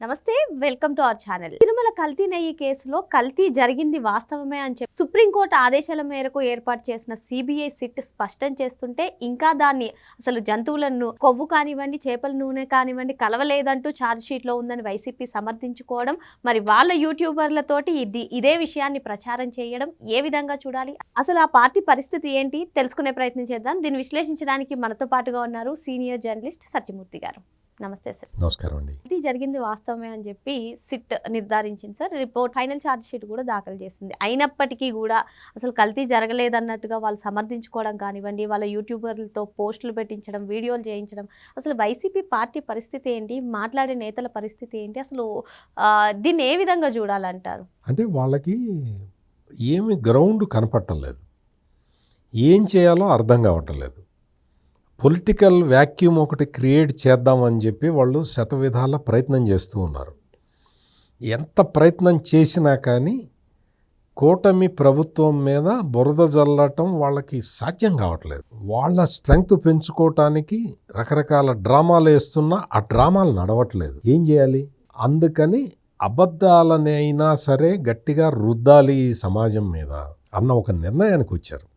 నమస్తే, welcome to our channel. Tirumala కల్తీ నెయ్యి కేసులో కల్తీ జరిగింది వాస్తవమే అని చెప్పి సుప్రీంకోర్టు ఆదేశాల మేరకు ఏర్పాటు చేసిన సిబిఐ సిట్ స్పష్టం చేస్తుంటే ఇంకా దాన్ని అసలు జంతువులను కొవ్వు కానివ్వండి, చేపల నూనె కానివ్వండి కలవలేదంటూ ఛార్జ్ షీట్ లో ఉందని వైసీపీ సమర్థించుకోవడం, మరి వాళ్ళ యూట్యూబర్లతోటి ఇదే విషయాన్ని ప్రచారం చేయడం ఏ విధంగా చూడాలి? అసలు ఆ పార్టీ పరిస్థితి ఏంటి తెలుసుకునే ప్రయత్నం చేద్దాం. దీన్ని విశ్లేషించడానికి మనతో పాటుగా ఉన్నారు సీనియర్ జర్నలిస్ట్ సత్యమూర్తి గారు. నమస్తే సార్. నమస్కారం అండి. ఇది జరిగింది వాస్తవమే అని చెప్పి సిట్ నిర్ధారించింది sir. Report final charge sheet కూడా దాఖలు చేసింది. అయినప్పటికీ కూడా అసలు కల్తీ జరగలేదన్నట్టుగా వాళ్ళు సమర్థించుకోవడం కానివ్వండి, వాళ్ళ యూట్యూబర్లతో పోస్టులు పెట్టించడం, వీడియోలు చేయించడం, అసలు వైసీపీ పార్టీ పరిస్థితి ఏంటి, మాట్లాడే నేతల పరిస్థితి ఏంటి, అసలు దీన్ని ఏ విధంగా చూడాలంటారు? అంటే వాళ్ళకి ఏమి గ్రౌండ్ కనపట్టలేదు, ఏం చేయాలో అర్థం కావట్లేదు. పొలిటికల్ వ్యాక్యూమ్ ఒకటి క్రియేట్ చేద్దామని చెప్పి వాళ్ళు శతవిధాల ప్రయత్నం చేస్తూ ఉన్నారు. ఎంత ప్రయత్నం చేసినా కానీ కూటమి ప్రభుత్వం మీద బురద జల్లటం వాళ్ళకి సాధ్యం కావట్లేదు. వాళ్ళ స్ట్రెంగ్త్ పెంచుకోవటానికి రకరకాల డ్రామాలు వేస్తున్నా ఆ డ్రామాలు నడవట్లేదు. ఏం చేయాలి? అందుకని అబద్ధాలని అయినా సరే గట్టిగా రుద్దాలి ఈ సమాజం మీద అన్న ఒక నిర్ణయానికి వచ్చారు.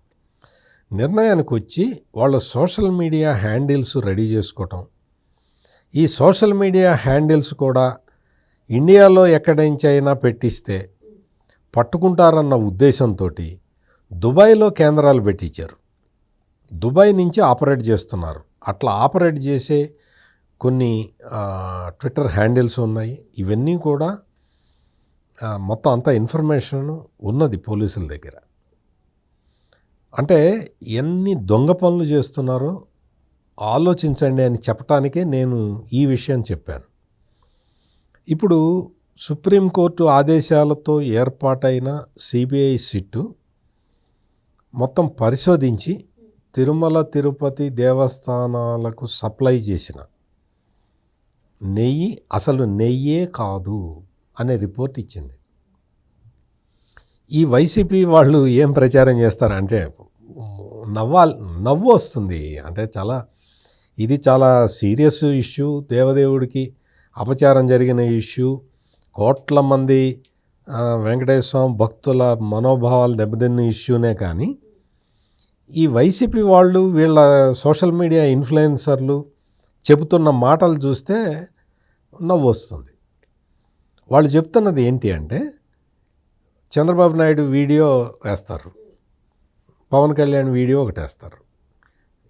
నిర్ణయానికి వచ్చి వాళ్ళు సోషల్ మీడియా హ్యాండిల్స్ రెడీ చేసుకోవటం, ఈ సోషల్ మీడియా హ్యాండిల్స్ కూడా ఇండియాలో ఎక్కడించైనా పెట్టిస్తే పట్టుకుంటారన్న ఉద్దేశంతో దుబాయ్లో కేంద్రాలు పెట్టించారు. దుబాయ్ నుంచి ఆపరేట్ చేస్తున్నారు. అట్లా ఆపరేట్ చేసే కొన్ని ట్విట్టర్ హ్యాండిల్స్ ఉన్నాయి. ఇవన్నీ కూడా మొత్తం అంతా ఇన్ఫర్మేషన్ ఉన్నది పోలీసుల దగ్గర. అంటే ఎన్ని దొంగ పనులు చేస్తున్నారో ఆలోచించండి అని చెప్పటానికే నేను ఈ విషయం చెప్పాను. ఇప్పుడు సుప్రీంకోర్టు ఆదేశాలతో ఏర్పాటైన సిబిఐ సిట్టు మొత్తం పరిశోధించి తిరుమల తిరుపతి దేవస్థానాలకు సప్లై చేసిన నెయ్యి అసలు నెయ్యే కాదు అనే రిపోర్ట్ ఇచ్చింది. ఈ వైసీపీ వాళ్ళు ఏం ప్రచారం చేస్తారంటే నవ్వు వస్తుంది. అంటే ఇది చాలా సీరియస్ ఇష్యూ, దేవదేవుడికి అపచారం జరిగిన ఇష్యూ, కోట్ల మంది వెంకటేశ్వర స్వామి భక్తుల మనోభావాలు దెబ్బతిన్న ఇష్యూనే. కానీ ఈ వైసీపీ వాళ్ళు వీళ్ళ సోషల్ మీడియా ఇన్ఫ్లుయెన్సర్లు చెబుతున్న మాటలు చూస్తే నవ్వు వస్తుంది. వాళ్ళు చెప్తున్నది ఏంటి అంటే, చంద్రబాబు నాయుడు వీడియో వేస్తారు, పవన్ కళ్యాణ్ వీడియో ఒకటి వేస్తారు.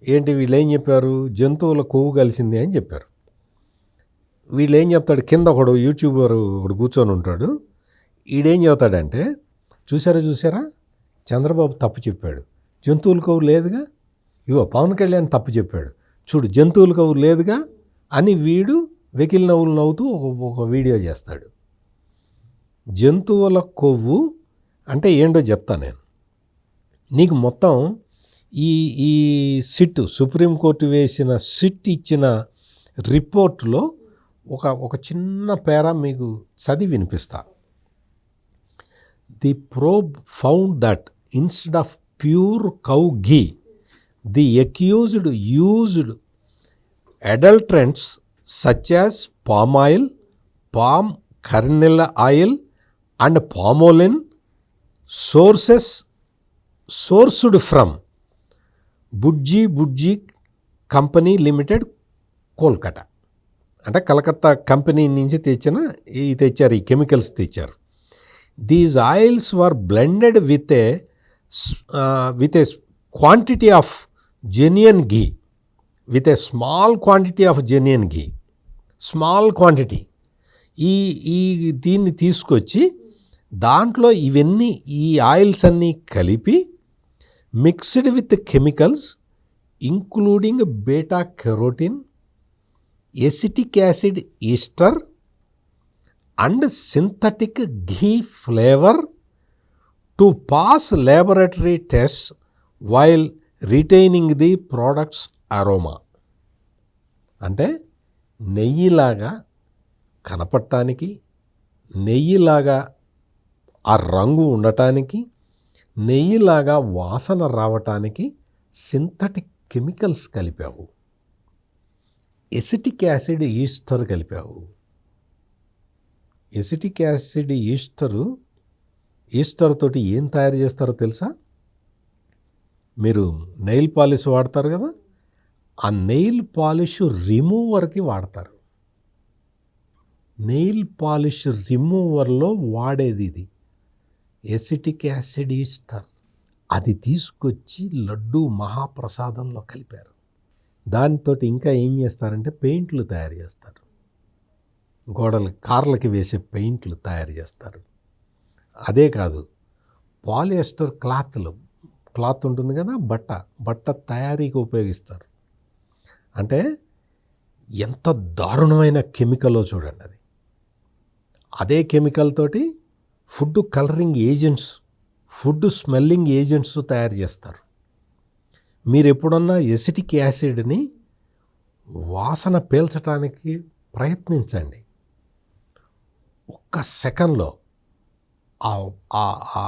ఏంటి వీళ్ళు ఏం చెప్పారు? జంతువుల కొవ్వు కలిసింది అని చెప్పారు. వీళ్ళు ఏం చెప్తాడు, కింద ఒకడు యూట్యూబర్ ఒకడు కూర్చొని ఉంటాడు. ఈడేం చెబుతాడంటే, చూసారా చంద్రబాబు తప్పు చెప్పాడు, జంతువుల కొవ్వు లేదుగా. పవన్ కళ్యాణ్ తప్పు చెప్పాడు, చూడు జంతువుల కొవ్వు లేదుగా అని వీడు వెకిలి నవ్వులు నవ్వుతూ ఒక వీడియో చేస్తాడు. జంతువుల కొవ్వు అంటే ఏంటో చెప్తా నేను నీకు. మొత్తం ఈ సిట్, సుప్రీంకోర్టు వేసిన సిట్ ఇచ్చిన రిపోర్ట్లో ఒక చిన్న పేరా మీకు చదివి వినిపిస్తా. The probe found that instead of pure cow ghee the accused used adulterants such as palm oil, palm kernel oil and palmolin sourced from Bujji company limited, Kolkata. అంటే కలకత్తా కంపెనీ నుంచి తెచ్చారు ఈ కెమికల్స్ తెచ్చారు. These oils were blended with a quantity of genuine ghee, with a small quantity of genuine ghee, small quantity. ఈ దీన్ని తీసుకొచ్చి దాంట్లో ఇవన్నీ ఈ ఆయిల్స్ అన్నీ కలిపి mixed with chemicals including beta carotene, acetic acid Easter and synthetic ghee flavour to pass laboratory test while retaining the products aroma. అంటే నెయ్యిలాగా కనపడటానికి, నెయ్యిలాగా ఆ రంగు ఉండటానికి, నెయ్యిలాగా వాసన రావటానికి సింథటిక్ కెమికల్స్ కలిపావు, ఎసిటిక్ యాసిడ్ ఈస్టర్ కలిపావు. ఎసిటిక్ యాసిడ్ ఈస్టర్ తోటి ఏం తయారు చేస్తారో తెలుసా? మీరు నెయిల్ పాలిష్ వాడతారు కదా, ఆ నెయిల్ పాలిష్ రిమూవర్కి వాడతారు. నెయిల్ పాలిష్ రిమూవర్లో వాడేది ఇది ఎసిటిక్ యాసిడ్ ఈస్టర్. అది తీసుకొచ్చి లడ్డూ మహాప్రసాదంలో కలిపారు. దానితో ఇంకా ఏం చేస్తారంటే పెయింట్లు తయారు చేస్తారు. కార్లకి వేసే పెయింట్లు తయారు చేస్తారు. అదే కాదు, పాలియస్టర్ క్లాత్ ఉంటుంది కదా, బట్ట తయారీకి ఉపయోగిస్తారు. అంటే ఎంత దారుణమైన కెమికల్లో చూడండి అది. అదే కెమికల్ తోటి food colouring agents, food smelling agents తయారు చేస్తారు. మీరు ఎప్పుడన్నా ఎసిటిక్ యాసిడ్ని వాసన పీల్చడానికి ప్రయత్నించండి. ఒక్క సెకండ్లో ఆ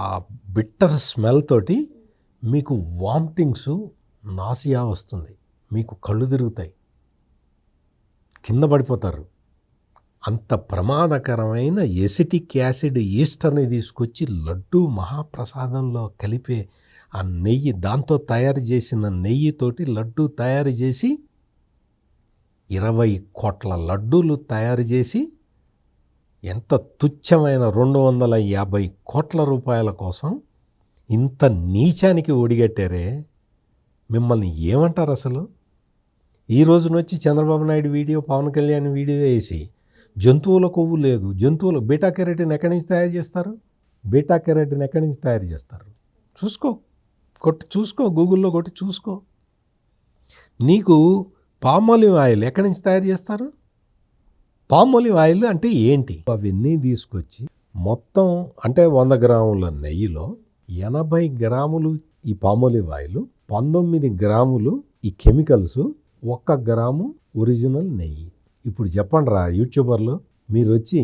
బిట్టర్ స్మెల్ తోటి మీకు వామిటింగ్స్, నాసియా వస్తుంది, మీకు కళ్ళు తిరుగుతాయి, కింద పడిపోతారు. అంత ప్రమాదకరమైన ఎసిటిక్ యాసిడ్ ఈస్టర్ని తీసుకొచ్చి లడ్డూ మహాప్రసాదంలో కలిపే ఆ నెయ్యి, దాంతో తయారు చేసిన నెయ్యితోటి లడ్డూ తయారు చేసి 20 కోట్ల లడ్డూలు తయారు చేసి ఎంత తుచ్చమైన 250 కోట్ల రూపాయల కోసం ఇంత నీచానికి ఒడిగట్టారే. మిమ్మల్ని ఏమంటారు అసలు? ఈ రోజునొచ్చి చంద్రబాబు నాయుడు వీడియో, పవన్ కళ్యాణ్ వీడియో వేసి జంతువుల కొవ్వు లేదు, బీటా కెరటిన్ ఎక్కడి నుంచి తయారు చేస్తారు? బీటా కెరటిన్ ఎక్కడి నుంచి తయారు చేస్తారు? చూసుకో, గూగుల్లో కొట్టి చూసుకో. నీకు పామోలివ్ ఆయిల్ ఎక్కడి నుంచి తయారు చేస్తారు? పామోలివ్ ఆయిల్ అంటే ఏంటి? అవన్నీ తీసుకొచ్చి మొత్తం అంటే 100 గ్రాముల నెయ్యిలో 80 గ్రాములు ఈ పామోలివ్ ఆయిల్, 19 గ్రాములు ఈ కెమికల్స్, 1 గ్రాము ఒరిజినల్ నెయ్యి. ఇప్పుడు చెప్పండి రా యూట్యూబర్లు, మీరు వచ్చి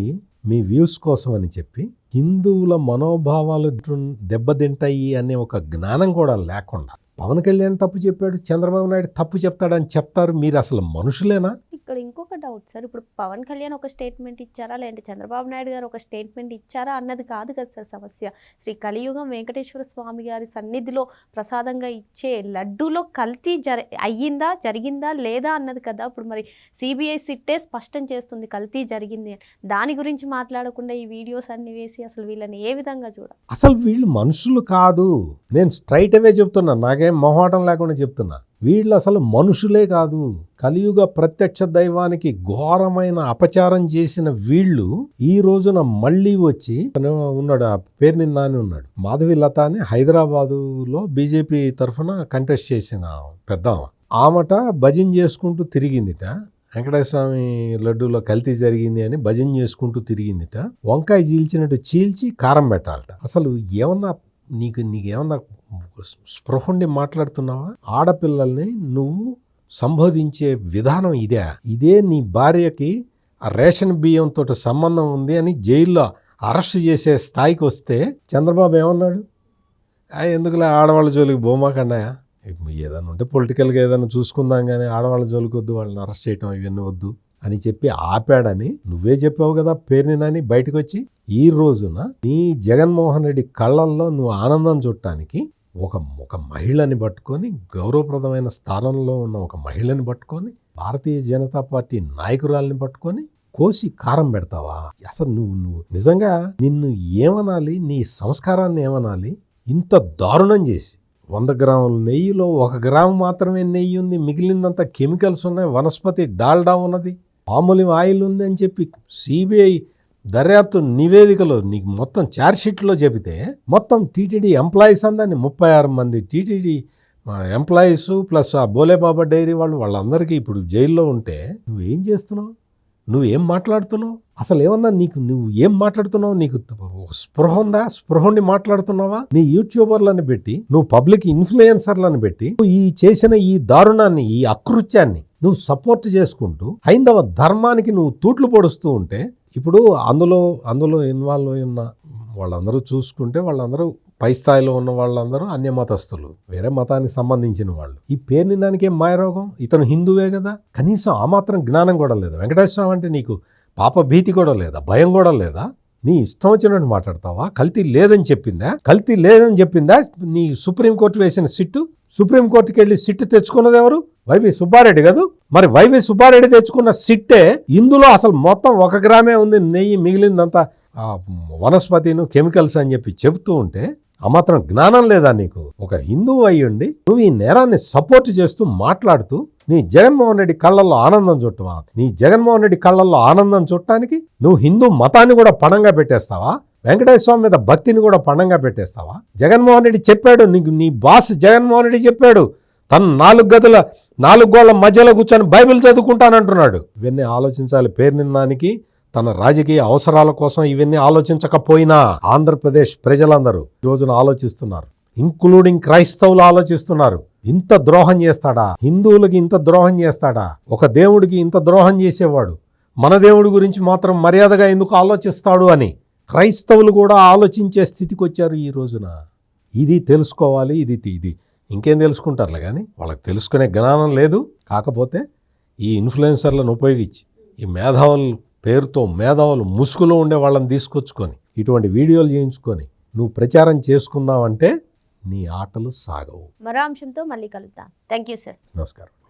మీ వ్యూస్ కోసం అని చెప్పి హిందువుల మనోభావాలు దెబ్బతింటాయి అనే ఒక జ్ఞానం కూడా లేకుండా పవన్ కళ్యాణ్ తప్పు చెప్పాడు, చంద్రబాబు నాయుడు తప్పు చెప్తాడని చెప్తారు. మీరు అసలు మనుషులేనా? ఇక్కడ ఇంకొక డౌట్ సార్, ఇప్పుడు పవన్ కళ్యాణ్ ఒక స్టేట్మెంట్ ఇచ్చారా, లేదంటే చంద్రబాబు నాయుడు గారు ఒక స్టేట్మెంట్ ఇచ్చారా అన్నది కాదు కదా సార్ సమస్య. శ్రీ కలియుగం వెంకటేశ్వర స్వామి గారి సన్నిధిలో ప్రసాదంగా ఇచ్చే లడ్డూలో కల్తీ జరిగిందా లేదా అన్నది కదా. ఇప్పుడు మరి సిబిఐ సిట్టే స్పష్టం చేస్తుంది కల్తీ జరిగింది. దాని గురించి మాట్లాడకుండా ఈ వీడియోస్ అన్ని వేసి అసలు వీళ్ళని ఏ విధంగా చూడాలి? అసలు వీళ్ళు మనుషులు కాదు. నేను స్ట్రైట్ అవే చెప్తున్నా, నాకేం మొహమాటం లేకుండా చెప్తున్నా. వీళ్ళు అసలు మనుషులే కాదు. కలియుగ ప్రత్యక్ష దైవానికి ఘోరమైన అపచారం చేసిన వీళ్ళు ఈ రోజున మళ్ళీ వచ్చి ఉన్నాడు, ఆ పేరు నిన్నాని ఉన్నాడు, మాధవి లత అని హైదరాబాదులో బీజేపీ తరఫున కంటెస్ట్ చేసిన పెద్ద ఆమట భజన చేసుకుంటూ తిరిగిందిట. వెంకటేశ్వర స్వామి లడ్డూలో కల్తీ జరిగింది అని భజన చేసుకుంటూ తిరిగిందిట. వంకాయ చీల్చినట్టు చీల్చి కారం పెట్టాలట. అసలు ఏమన్నా నీకేమన్నా స్పృహండి మాట్లాడుతున్నావా? ఆడపిల్లల్ని నువ్వు సంబోధించే విధానం ఇదే నీ భార్యకి ఆ రేషన్ బియ్యంతో సంబంధం ఉంది అని జైల్లో అరెస్ట్ చేసే స్థాయికి వస్తే చంద్రబాబు ఏమన్నాడు? ఎందుకులే ఆడవాళ్ళ జోలికి బొమ్మకండాయా, ఏదైనా ఉంటే పొలిటికల్గా ఏదైనా చూసుకుందాం కానీ ఆడవాళ్ళ జోలికి వద్దు, వాళ్ళని అరెస్ట్ చేయటం ఇవన్నీ వద్దు అని చెప్పి ఆపాడని నువ్వే చెప్పావు కదా పేరుని బయటకు వచ్చి. ఈ రోజున నీ జగన్మోహన్ రెడ్డి కళ్ళల్లో నువ్వు ఆనందం చూడటానికి ఒక మహిళని పట్టుకొని, గౌరవప్రదమైన స్థానంలో ఉన్న ఒక మహిళని పట్టుకొని, భారతీయ జనతా పార్టీ నాయకురాలని పట్టుకొని కోసి కారం పెడతావా? అసలు నువ్వు నిజంగా నిన్ను ఏమనాలి? నీ సంస్కారాన్ని ఏమనాలి? ఇంత దారుణం చేసి 100 గ్రాముల నెయ్యిలో 1 గ్రాము మాత్రమే నెయ్యి ఉంది, మిగిలిందంతా కెమికల్స్ ఉన్నాయి, వనస్పతి డాల్డా ఉన్నది, పామోలివ్ ఆయిల్ ఉంది అని చెప్పి సిబిఐ దర్యాప్తు నివేదికలో నీకు మొత్తం ఛార్జ్షీట్లో చెబితే మొత్తం టీటీడీ ఎంప్లాయీస్ అందాన్ని 36 మంది టీటీడీ ఎంప్లాయీస్ ప్లస్ ఆ బోలేబాబా డైరీ వాళ్ళందరికీ ఇప్పుడు జైల్లో ఉంటే నువ్వేం చేస్తున్నావు? నువ్వేం మాట్లాడుతున్నావు? అసలు ఏమన్నా నువ్వు ఏం మాట్లాడుతున్నావు? నీకు స్పృహ ఉందా? స్పృహండి మాట్లాడుతున్నావా? నీ యూట్యూబర్లను పెట్టి, నువ్వు పబ్లిక్ ఇన్ఫ్లుయెన్సర్లను పెట్టి ఈ చేసిన ఈ దారుణాన్ని, ఈ అకృత్యాన్ని నువ్వు సపోర్ట్ చేసుకుంటూ హైందవ ధర్మానికి నువ్వు తూట్లు పొడుస్తూ ఉంటే, ఇప్పుడు అందులో ఇన్వాల్వ్ అయి ఉన్న వాళ్ళందరూ చూసుకుంటే వాళ్ళందరూ పై స్థాయిలో ఉన్న వాళ్ళందరూ అన్య మతస్థులు, వేరే మతానికి సంబంధించిన వాళ్ళు. ఈ పేరు నిన్నానికేం మాయరోగం? ఇతను హిందువే కదా, కనీసం ఆ మాత్రం జ్ఞానం కూడా లేదు. వెంకటేశ్వర స్వామి అంటే నీకు పాప భీతి కూడా లేదా, భయం కూడా లేదా? నీ ఇష్టం వచ్చినట్టు మాట్లాడతావా? కల్తీ లేదని చెప్పిందా? కల్తీ లేదని చెప్పిందా నీ సుప్రీంకోర్టు వేసిన సిట్టు? సుప్రీంకోర్టుకి వెళ్ళి సిట్టు తెచ్చుకున్నది ఎవరు? వైవి సుబ్బారెడ్డి కాదు? మరి వైవి సుబ్బారెడ్డి తెచ్చుకున్న సిట్టే ఇందులో అసలు మొత్తం 1 గ్రామే ఉంది, నెయ్యి మిగిలిందంతా వనస్పతిను కెమికల్స్ అని చెప్పి చెబుతూ ఉంటే ఆ మాత్రం జ్ఞానం లేదా నీకు? ఒక హిందువు అయ్యుండి నువ్వు ఈ నేరాన్ని సపోర్ట్ చేస్తూ మాట్లాడుతూ నీ జగన్మోహన్ రెడ్డి కళ్ళల్లో ఆనందం చుట్టవా? నీ జగన్మోహన్ రెడ్డి కళ్ళల్లో ఆనందం చుట్టానికి నువ్వు హిందూ మతాన్ని కూడా పణంగా పెట్టేస్తావా? వెంకటేశ్వర స్వామి మీద భక్తిని కూడా పణంగా పెట్టేస్తావా? జగన్మోహన్ రెడ్డి చెప్పాడు, నీకు నీ బాస్ జగన్మోహన్ రెడ్డి చెప్పాడు, తను 4 గోళ్ల మధ్యలో కూర్చొని బైబిల్ చదువుకుంటానంటున్నాడు. ఇవన్నీ ఆలోచించాలి. పేరు నిన్నానికి తన రాజకీయ అవసరాల కోసం ఇవన్నీ ఆలోచించకపోయినా ఆంధ్రప్రదేశ్ ప్రజలందరూ ఈ రోజున ఆలోచిస్తున్నారు, ఇంక్లూడింగ్ క్రైస్తవులు ఆలోచిస్తున్నారు. ఇంత ద్రోహం చేస్తాడా? హిందువులకి ఇంత ద్రోహం చేస్తాడా? ఒక దేవుడికి ఇంత ద్రోహం చేసేవాడు మన దేవుడి గురించి మాత్రం మర్యాదగా ఎందుకు ఆలోచిస్తాడు అని క్రైస్తవులు కూడా ఆలోచించే స్థితికి వచ్చారు ఈ రోజున. ఇది తెలుసుకోవాలి. ఇది ఇంకేం తెలుసుకుంటారులే కానీ వాళ్ళకి తెలుసుకునే జ్ఞానం లేదు. కాకపోతే ఈ ఇన్ఫ్లుయెన్సర్లను ఉపయోగించి ఈ మేధావుల పేరుతో మేధావులు ముసుగులో ఉండే వాళ్ళని తీసుకొచ్చుకొని ఇటువంటి వీడియోలు చేయించుకొని నువ్వు ప్రచారం చేసుకుందామంటే నీ ఆటలు సాగవు. మరో అంశంతో మళ్ళీ కలుద్దాం. Thank you sir. నమస్కారం.